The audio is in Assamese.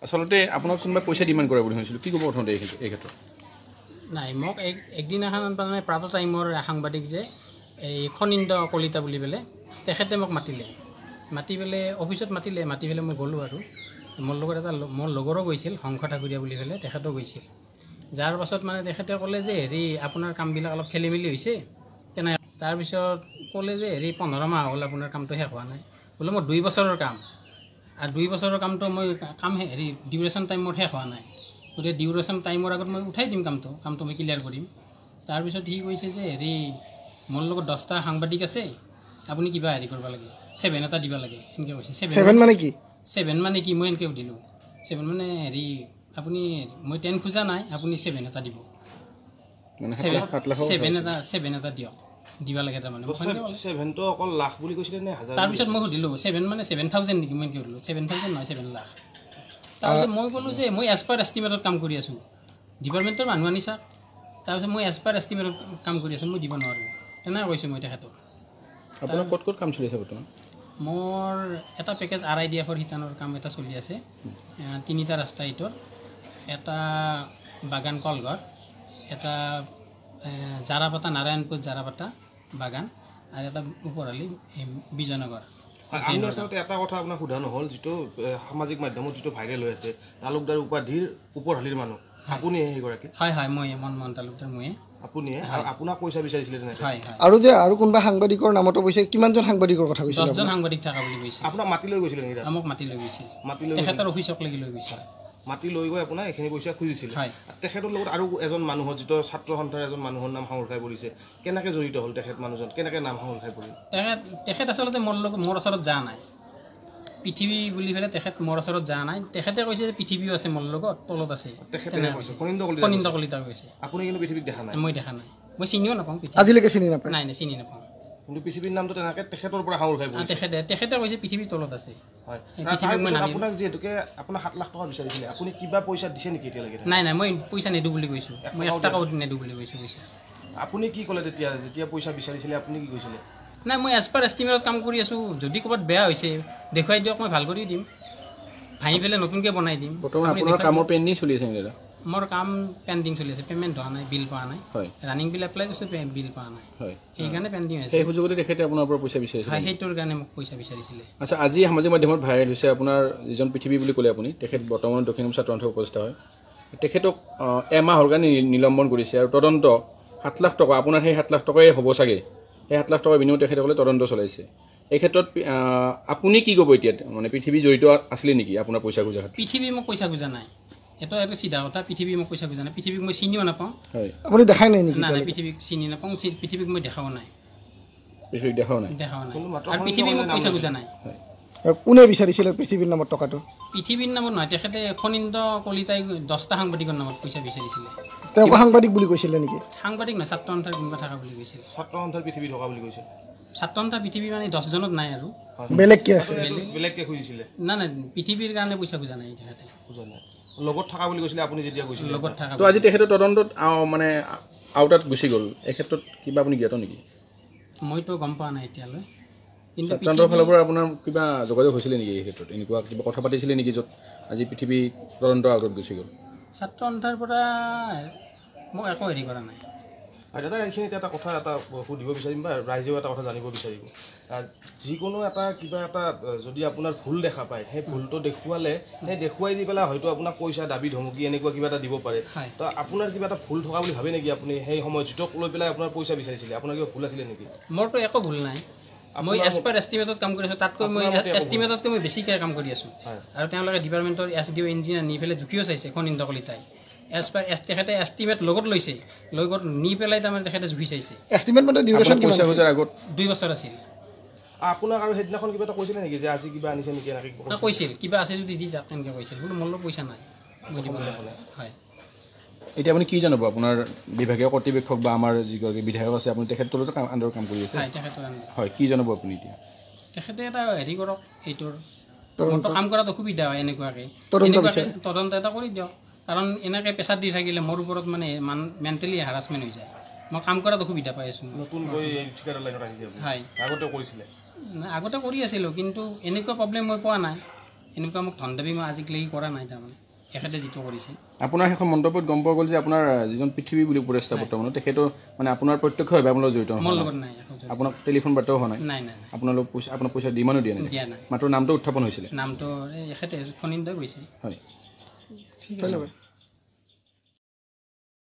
আসলতে আপোনাক কোনোবাই পইচা ডিমাণ্ড কৰে বুলি শুনিছিলোঁ কি ক'ব প্ৰথমতে এই ক্ষেত্ৰত নাই মোক একদিনাখন মানে প্ৰাত টাইমৰ সাংবাদিক যে এই খনিন্দ কলিতা বুলি পেলাই তেখেতে মোক মাতি পেলাই অফিচত মাতি পেলাই মই গ'লোঁ আৰু মোৰ লগত এটা মোৰ লগৰো গৈছিল হংস ঠাকুৰীয়া বুলি পেলাই তেখেতো গৈছিল যাৰ পাছত মানে তেখেতে ক'লে যে হেৰি আপোনাৰ কামবিলাক অলপ খেলি মেলি হৈছে তেনে তাৰপিছত ক'লে যে হেৰি 15 মাহ হ'ল আপোনাৰ কামটো শেষ হোৱা নাই বোলে মোৰ 2 বছৰৰ কাম আৰু 2 বছৰৰ কামটো মই কাম হেৰি ডিউৰেশ্যন টাইম মোৰ শেষ হোৱা নাই গতিকে ডিউৰেশ্যন টাইমৰ আগত মই উঠাই দিম কামটো মই ক্লিয়াৰ কৰিম তাৰপিছত সি কৈছে যে হেৰি মোৰ লগত 10টা সাংবাদিক আছে আপুনি কিবা হেৰি কৰিব লাগে 7 এটা দিব লাগে এনেকৈ কৈছে 7 মানে কি 7 মানে কি মই এনেকৈ সুধিলোঁ 7 মানে হেৰি আপুনি মই 10 খোজা নাই আপুনি 7 এটা দিব মানে 7 এটা দিয়ক দিবা লাগে তাৰমানে 7 তো অকল লাখ বুলি কৈছিলে নে হাজাৰ তাৰপিছত মই সুধিলোঁ 7 মানে 7,000 নেকি মই এনেকৈ সুধিলোঁ 7,000 নহয় 7 লাখ তাৰপিছত মই ক'লোঁ যে মই এজ পাৰ এষ্টিমেটত কাম কৰি আছোঁ ডিপাৰ্টমেণ্টৰ মানুহ আনি চাওক তাৰপিছত মই এজ পাৰ এষ্টিমেটত কাম কৰি আছোঁ মই দিব নোৱাৰোঁ তেনেকৈ কৈছোঁ মই তেখেতক আপোনাৰ ক'ত কাম চলি আছে বৰ্তমান মোৰ এটা পেকেজ RIDF শিতানৰ কাম এটা চলি আছে 3টা ৰাস্তা ইটোৰ এটা বাগান কলঘৰ এটা জাৰাপাতা নাৰায়ণপুৰ জাৰাপাতা বাগান আৰু এটা ওপৰহালি বিজয়নগৰ আমি আচলতে এটা কথা আপোনাক সোধা নহ'ল যিটো সামাজিক মাধ্যমত যিটো ভাইৰেল হৈ আছে তালুকদাৰ উপাধিৰ ওপৰহালিৰ মানুহ আপুনি সেইগৰাকী হয় মই মন তালুকদাৰ মই আপুনি আপোনাক পইচা বিচাৰিছিলে তেনেকৈ আৰু যে আৰু কোনোবা সাংবাদিকৰ নামতো কৈছে কিমানজন সাংবাদিকৰ কথা কৈছে 10জন সাংবাদিক থকা বুলি কৈছে আপোনাক মাতি লৈ গৈছিলে নেকি আমাক মাতি লৈ গৈছিল তেখেতৰ অফিচক লাগি লৈ গৈছিল মাতি লৈ গৈ আপোনাৰ এইখিনি পইচা খুজিছিল তেখেতৰ লগত আৰু এজন মানুহৰ যিটো ছাত্ৰ সন্থাৰ এজন মানুহৰ নাম সাঙুৰ খাই পৰিছে কেনেকৈ জড়িত হ'ল তেখেত মানুহজন কেনেকৈ নাম সাঙুৰ খাই পৰিল তেখেত আচলতে মোৰ ওচৰত যোৱা নাই পৃথিৱী বুলি পেলাই তেখেত মোৰ ওচৰত যোৱা নাই তেখেতে কৈছে যে পৃথিৱীও আছে মোৰ লগত তলত আছে খনিন্দ কলিতা কৈছে আপুনি কিন্তু পৃথিৱীক দেখা নাই মই দেখা নাই মই চিনিও নাপাওঁ আজিলৈকে চিনি নাপায় নাই চিনি নাপাওঁ কিন্তু পৃথিৱীৰ নামটো তেনেকৈ তেখেতৰ পৰা সাঙুৰ খাই পৰিছে তেখেতে কৈছে পৃথিৱীৰ তলত আছে হয় আপোনাক যিহেতুকে আপোনাক 7 লাখ টকা বিচাৰিছিলে আপুনি কিবা পইচা দিছে নেকি এতিয়ালৈকে নাই মই পইচা নিদিওঁ বুলি কৈছোঁ মই 1 টকাও নিদিওঁ বুলি কৈছোঁ পইচা আপুনি কি ক'লে যেতিয়া পইচা বিচাৰিছিলে আপুনি কি কৈছিলে নাই মই এজ পাৰ এষ্টিমেটত কাম কৰি আছোঁ যদি ক'ৰবাত বেয়া হৈছে দেখুৱাই দিয়ক মই ভাল কৰি দিম ভাঙি পেলাই নতুনকৈ বনাই দিম বৰ্তমান আপোনাৰ কামৰ পেণ্ডিং চলি আছে নেকি মোৰ কাম পেণ্ডিং চলি আছে পে'মেণ্ট হোৱা নাই বিল পোৱা নাই ৰানিং বিল এপ্লাই কৰিছোঁ বিল পোৱা নাই সেইকাৰণে পেণ্ডিং হৈছে সেই সুযোগতে তেখেতে আপোনাৰ পৰা পইচা বিচাৰিছিলে সেইটোৰ কাৰণে মোক পইচা বিচাৰিছিলে আচ্ছা আজি সামাজিক মাধ্যমত ভাইৰেল হৈছে আপোনাৰ যিজন পৃথিৱী বুলি ক'লে আপুনি তেখেত বৰ্তমান দক্ষিণ ছাত্ৰ সন্থাৰ উপস্থিত হয় তেখেতক এমাহৰ কাৰণে নিলম্বন কৰিছে আৰু তদন্ত 7 লাখ টকা আপোনাৰ সেই 7 লাখ টকাই হ'ব চাগে সেই 7 লাখ টকাৰ বিনিময়ত তেখেতসকলে তদন্ত চলাইছে এই ক্ষেত্ৰত আপুনি কি ক'ব এতিয়া মানে পৃথিৱী জড়িত আছিলে নেকি আপোনাৰ পইচা খোজা পৃথিৱী মোক পইচা খোজা নাই এটা চিধা কথা পৃথিৱী মোক পইচা খোজা নাই পৃথিৱীক মই চিনিও নাপাওঁ আপুনি দেখাই নাই নেকি নাই পৃথিৱীক চিনি নাপাওঁ পৃথিৱীক মই দেখাও নাই আৰু পৃথিৱী মোক পইচা খোজা নাই কোনে বিচাৰিছিলে পৃথিৱীৰ নামত টকাটো পৃথিৱীৰ নামত নহয় তেখেতে খনিন্দ কলিতাই 10টা সাংবাদিকৰ নামত পইচা বিচাৰিছিলে তেওঁ সাংবাদিক বুলি কৈছিলে নেকি সাংবাদিক নহয় ছাত্ৰ সন্থাৰ কোনোবা থকা বুলি কৈছিল ছাত্ৰ সন্থাৰ পৃথিৱী থকা বুলি কৈছিল ছাত্ৰ সন্থাৰ পৃথিৱী মানে 10 জনত নাই আৰু বেলেগকৈ আছে বেলেগকৈ খুজিছিলে নাই পৃথিৱীৰ কাৰণে পইচা খোজা নাই তেখেতে খোজা নাই লগত থকা বুলি কৈছিলে আপুনি যেতিয়া গৈছিলে লগত থকা তো আজি তেখেতৰ তদন্তত মানে আউটত গুচি গ'ল এই ক্ষেত্ৰত কিবা আপুনি জ্ঞাত নেকি মইতো গম পোৱা নাই এতিয়ালৈ কিন্তু ছাত্ৰৰ ফালৰ পৰা আপোনাৰ কিবা যোগাযোগ হৈছিলে নেকি এই ক্ষেত্ৰত এনেকুৱা কিবা কথা পাতিছিলে নেকি য'ত আজি পৃথিৱী তদন্ত আউটত গুচি গ'ল ছাত্ৰ সন্থাৰ পৰা মোক একো হেৰি কৰা নাই দাদা এইখিনিতে এটা কথা এটা সুধিব বিচাৰিম বা ৰাইজেও এটা কথা জানিব বিচাৰিব যিকোনো এটা কিবা এটা যদি আপোনাৰ ভুল দেখা পায় সেই ভুলটো দেখুৱালে সেই দেখুৱাই দি পেলাই হয়তো আপোনাক পইচা দাবী ধমকি এনেকুৱা কিবা এটা দিব পাৰে তো আপোনাৰ কিবা এটা ভুল থকা বুলি ভাবে নেকি আপুনি সেই সময়ত যিটোক লৈ পেলাই আপোনাৰ পইচা বিচাৰিছিলে আপোনাৰ কিবা ভুল আছিলে নেকি মোৰতো একো ভুল নাই মই এজ পাৰ এষ্টিমেটত কাম কৰি আছোঁ তাতকৈ মই এষ্টিমেটতকৈ মই বেছিকৈ কাম কৰি আছোঁ আৰু তেওঁলোকে ডিপাৰ্টমেণ্টৰ SDO ইঞ্জিনিয়াৰ নি পেলাই জুখিও চাইছে খনিন্দ কলিতাই এজ পাৰ তেখেতে এষ্টিমেট লগত লৈছে লগত নি পেলাই তাৰমানে তেখেতে জুখি চাইছে এষ্টিমেট মানে ডিউৰেশ্যন পইচা খোজাৰ আগত 2 বছৰ আছিল আপোনাক আৰু সেইদিনাখন কিবা এটা কৈছিলে নেকি যে আজি কিবা আনিছে নেকি এনেকৈ কৈছিল কিবা আছে যদি দি যাওক তেনেকৈ কৈছিল বোলো মোৰ লগত পইচা নাই হয় এতিয়া আপুনি কি জানিব আপোনাৰ বিভাগীয় কৰ্তৃপক্ষক বা আমাৰ যিগৰাকী বিধায়ক আছে আপুনি তেখেতৰ তলতে আণ্ডাৰত কাম কৰি আছে হয় কি জানিব আপুনি এতিয়া তেখেতে এটা হেৰি কৰক এইটোৰ কাম কৰাত অসুবিধা হয় এনেকুৱাকৈ তদন্ত এটা কৰি দিয়ক কাৰণ এনেকৈ প্ৰেছাৰ দি থাকিলে মোৰ ওপৰত মানে মেণ্টেলি হাৰাছমেণ্ট হৈ যায় মই কাম কৰাত অসুবিধা পাই আছোঁ নতুনকৈ ঠিকাদাৰ লাইনত আহিছে হয় আগতে কৰিছিলে আগতে কৰি আছিলোঁ কিন্তু এনেকুৱা প্ৰব্লেম মই পোৱা নাই এনেকুৱা মোক ধন দাবী মই আজিলৈকে কৰা নাই তাৰমানে এখেতে যিটো কৰিছে আপোনাৰ সেইখন মন্তব্যত গম পোৱা গ'ল যে আপোনাৰ যিজন পৃথিৱী বুলি উপদেষ্টা বৰ্তমানত তেখেতো মানে আপোনাৰ প্ৰত্যক্ষভাৱে আপোনাৰ লগত জড়িত মোৰ লগত নাই একো জড়িত। আপোনাক টেলিফোন বাৰ্তাও হোৱা নাই নাই নাই নাই আপোনালোক আপোনাক পইচা ডিমাণ্ডো দিয়া নাই দিয়া নাই মাত্ৰ নামটো উত্থাপন হৈছিলে নামটো এখেতে ফণীন্দ্ৰই কৈছে হয় ধন্যবাদ